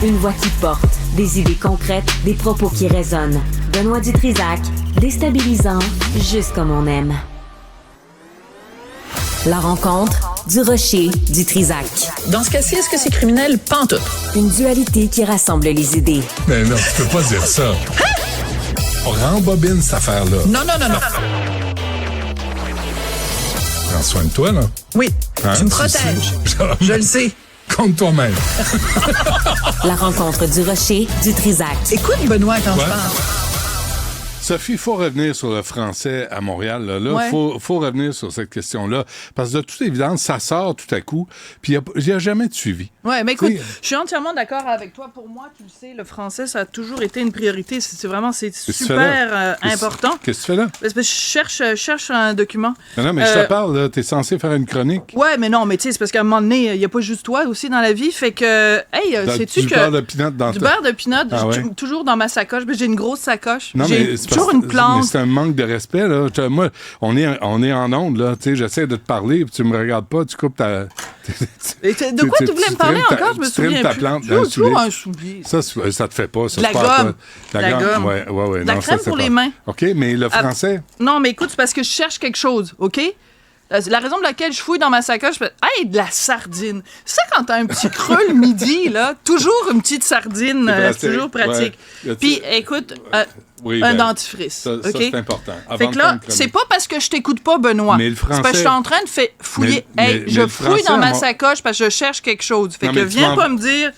Une voix qui porte, des idées concrètes, des propos qui résonnent. Benoît Dutrisac, déstabilisant, juste comme on aime. La rencontre du Rocher du Trisac. Dans ce cas-ci, est-ce que c'est criminel? Pas en tout. Une dualité qui rassemble les idées. Mais non, tu peux pas dire ça. On rembobine cette affaire-là. Non. Prends soin de toi, là. Oui, Hein, tu me tu protèges. sais. Je le sais. Compte toi-même. La rencontre du Rocher du Trisac. Écoute, Benoît, quand Ouais. je parle. Sophie, il faut revenir sur le français à Montréal. Là, Ouais. faut revenir sur cette question-là. Parce que de toute évidence, ça sort tout à coup. Puis il n'y a jamais de suivi. Oui, mais écoute, Oui. je suis entièrement d'accord avec toi. Pour moi, tu le sais, le français, ça a toujours été une priorité. C'est vraiment, c'est Qu'est-ce que tu super fais là? important. Qu'est-ce que tu fais là? Parce que je cherche un document. Non, mais je te parle, là. T'es censé faire une chronique. Ouais, mais non, mais tu sais, c'est parce qu'à un moment donné, il n'y a pas juste toi aussi dans la vie. Fait que, hey, sais-tu Du que. beurre de pinot dans Du ta- beurre de pinot, Ah ouais? toujours dans ma sacoche. J'ai une grosse sacoche. Non, J'ai mais c'est toujours parce- une plante. Mais c'est un manque de respect, là. Moi, on est en onde, là. Tu sais, j'essaie de te parler, puis tu me regardes pas, tu coupes ta... Et de quoi tu voulais me parler encore? Je me souviens ta plus. plante d'un Toujours soulier. un soulier. Ça te fait pas. Ça, La c'est pas à gomme. toi. La gomme. Ouais. La non, crème ça, c'est pour pas- les mains. OK, mais le français... Non, mais écoute, c'est parce que je cherche quelque chose, OK? La raison pour laquelle je fouille dans ma sacoche, je fais « Hey, de la sardine! » Ça, quand t'as un petit creux le midi, là, toujours une petite sardine, c'est toujours pratique. Ouais. Puis, écoute, Oui, un ben, dentifrice, ça, OK? c'est important. Avant Fait de que faire là, une chronique. c'est pas parce que je t'écoute pas, Benoît. Mais le C'est parce que je français- suis en train de fouiller. Mais Je le fouille français, dans ma moi- sacoche parce que je cherche quelque chose. Fait Non, que mais tu viens m'en- pas me dire...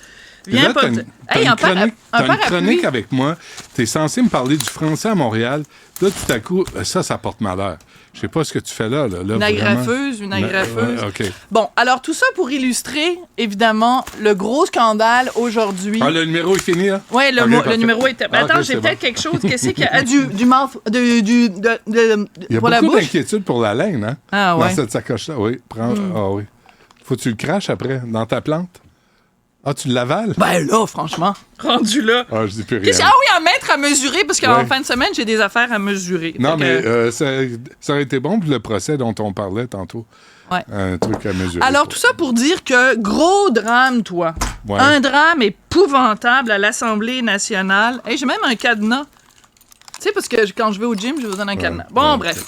Mais Viens là, pas t'as me une, dire... t'as Hey, une un chronique, t'as une parapluie. chronique avec moi. T'es censé me parler du français à Montréal. Là, tout à coup, ça porte malheur. Je sais pas ce que tu fais là. Une vraiment. agrafeuse. Ouais, OK. Bon, alors tout ça pour illustrer, évidemment, le gros scandale aujourd'hui. Ah, le numéro est fini, là? Oui, Ok, le parfait. numéro est... Ah, Attends, ok, j'ai c'est peut-être bon. quelque chose. Qu'est-ce qu'il y a? Du mouth... Il y a pour la beaucoup bouche? d'inquiétude pour la laine, hein? Ah, ouais. Dans cette sacoche-là, oui. Ah, oui. Faut que tu le craches après, dans ta plante? Ah, tu l'avales? Ben là, franchement, rendu là. Ah, je dis plus rien. Ah oui, un mètre à mesurer, parce qu'en Ouais. fin de semaine, j'ai des affaires à mesurer. Non, Fait mais que- ça aurait été bon pour le procès dont on parlait tantôt. Ouais. Un truc à mesurer. Alors, tout ça pour dire que gros drame, toi. Ouais. Un drame épouvantable à l'Assemblée nationale. Hey, j'ai même un cadenas. Tu sais, parce que quand je vais au gym, je vous donne un cadenas. Bon, ouais, bref.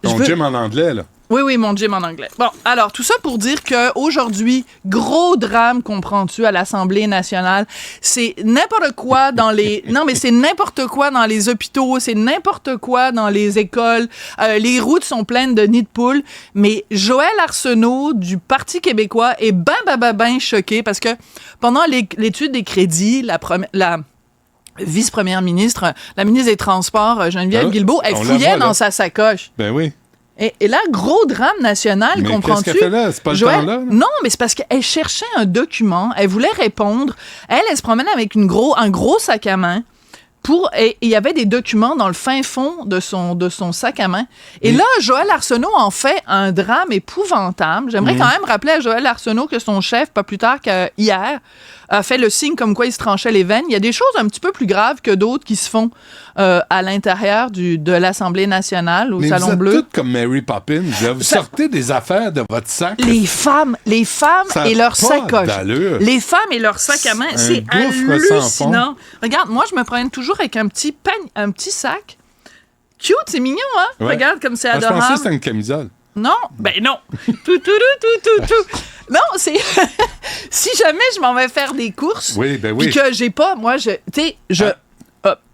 Ton gym en anglais, là. Oui, mon gym en anglais. Bon, alors, tout ça pour dire qu'aujourd'hui, gros drame, comprends-tu, à l'Assemblée nationale. C'est n'importe quoi dans les... Non, mais c'est n'importe quoi dans les hôpitaux, c'est n'importe quoi dans les écoles. Les routes sont pleines de nids de poules. Mais Joël Arsenault, du Parti québécois, est ben choqué parce que pendant l'étude des crédits, la vice-première ministre, la ministre des Transports, Geneviève Guilbeault, elle on la fouillait voit, là. dans sa sacoche. Ben oui. Et là, gros drame national, Mais comprends-tu? qu'est-ce qu'elle fait là? C'est pas le Joël- temps là? Non, mais c'est parce qu'elle cherchait un document, elle voulait répondre. Elle se promenait avec un gros sac à main. Et il y avait des documents dans le fin fond de son sac à main. Et là, Joël Arsenault en fait un drame épouvantable. J'aimerais quand même rappeler à Joël Arsenault que son chef, pas plus tard qu'hier, a fait le signe comme quoi il se tranchait les veines. Il y a des choses un petit peu plus graves que d'autres qui se font à l'intérieur de l'Assemblée nationale, au Mais Salon vous êtes Bleu. toutes comme Mary Poppins. Là. Vous sortez des affaires de votre sac. Les femmes Ça a et leurs pas sacoches. d'allure. Les femmes et leurs sacs à main, Un c'est gouffre sans hallucinant. Regarde, moi, je me promène toujours avec un petit sac. Cute, c'est mignon, hein? Ouais. Regarde comme c'est Ah, je adorable. pensais que c'était une camisole. Non, ben non. tout. Non, c'est... si jamais je m'en vais faire des courses, Oui, ben oui. puis que j'ai pas... Moi, tu sais,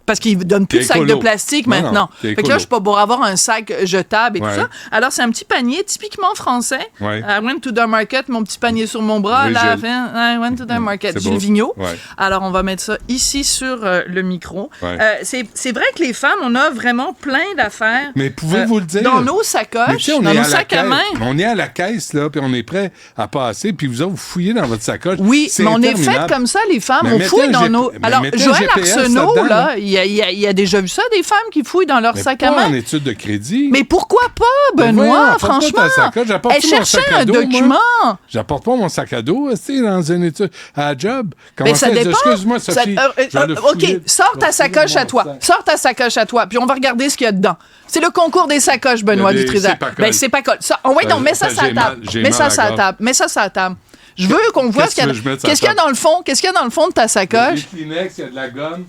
parce qu'ils ne donnent plus de T'es sacs de écolo. plastique Non, maintenant. non, t'es Fait que là, écolo. je suis pas pour avoir un sac jetable et Ouais. tout ça. Alors, c'est un petit panier typiquement français. Ouais. I went to the market, mon petit panier sur mon bras. Oui, Là, Gilles. I went to the market. C'est Gilles beau. Vigneault. Ouais. Alors, on va mettre ça ici sur le micro. Ouais. C'est vrai que les femmes, on a vraiment plein d'affaires. Mais pouvez-vous le dire? Dans nos Mais sacoches, tu sais, on dans est nos à la sacs à caisse. main. On est à la caisse, là, puis on est prêt à passer, puis vous autres, vous fouillez dans votre sacoche. Oui, C'est mais on est fait interminable. comme ça, les femmes. Mais on mettez fouille un dans GP nos... mais Alors, mettez un Joël GPS Arsenault, là-dedans, là, il a déjà vu ça, des femmes qui fouillent dans leur Mais sac pas à main. en études de crédit. Mais pourquoi pas, Ben Benoît, voyons, apporte pas franchement? ta sacoche, j'apporte Elle tout mon cherchait sac à un dos, moi. document. J'apporte pas mon sac à dos, tu sais, dans une étude à la job. Mais Comment ça ça, dépend. excuse-moi, Sophie. je vais le fouiller. OK, sors ta sacoche à toi. Sors ta sacoche à toi, puis on va regarder ce qu'il y a dedans. C'est le concours des sacoches, Benoît Il y a des Dutrisac. c'est pas colle. Ben, c'est pas colle. Ça, oh, ouais, non, mets ça sur la j'ai table. mal- j'ai Mets mal ça à sur la la table. Mets ça sur la table. Je veux qu'on voit Qu'est-ce que tu veux que je mette sur la qu'est-ce qu'il y a dans le fond. Qu'est-ce qu'il y a dans le fond de ta Il y a sacoche? des Kleenex, il y a de la gomme.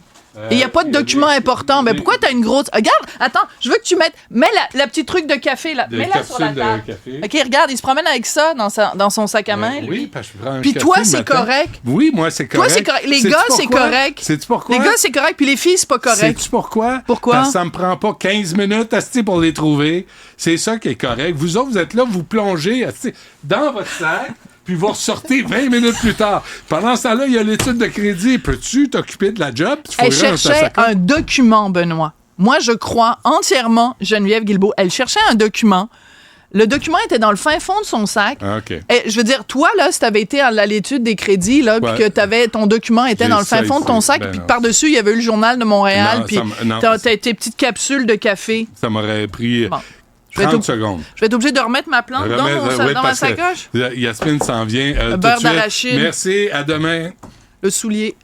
Et il n'y a pas de document important. Mais pourquoi tu as une grosse... Regarde, attends, je veux que tu mettes... Mets la petite truc de café, là. Des Mets-la sur la capsules de table. café. OK, regarde, il se promène avec ça dans son sac à main. lui. Oui, parce que je prends un Puis café toi, le c'est matin. correct. Oui, moi, c'est correct. Toi, c'est correct. Les Sais-tu gars, c'est pourquoi? correct. Sais-tu pourquoi? Les gars, c'est correct, puis les filles, c'est pas correct. Sais-tu pourquoi? Pourquoi? Parce que ça me prend pas 15 minutes asti, pour les trouver. C'est ça qui est correct. Vous autres, vous êtes là, vous plongez asti, dans votre sac, puis vous ressortez 20 minutes plus tard. Pendant ce temps-là, il y a l'étude de crédit. Peux-tu t'occuper de la job? Elle cherchait un document, Benoît. Moi, je crois entièrement Geneviève Guilbeault. Elle cherchait un document. Le document était dans le fin fond de son sac. Ah, OK. Et je veux dire, toi, là, si t'avais été à l'étude des crédits, là, puis Ouais. que ton document était J'ai dans le ça fin fond de ton ici. sac, Ben puis non. par-dessus, il y avait eu le Journal de Montréal, Non, puis non, t'as tes petites capsules de café. Ça m'aurait pris Bon. Je vais 30 être secondes. Je vais être obligé de remettre ma plante dans Oui, ma parce que sacoche. Yasmine s'en vient tout de beurre suite. d'arachide. Merci, à demain. Le soulier.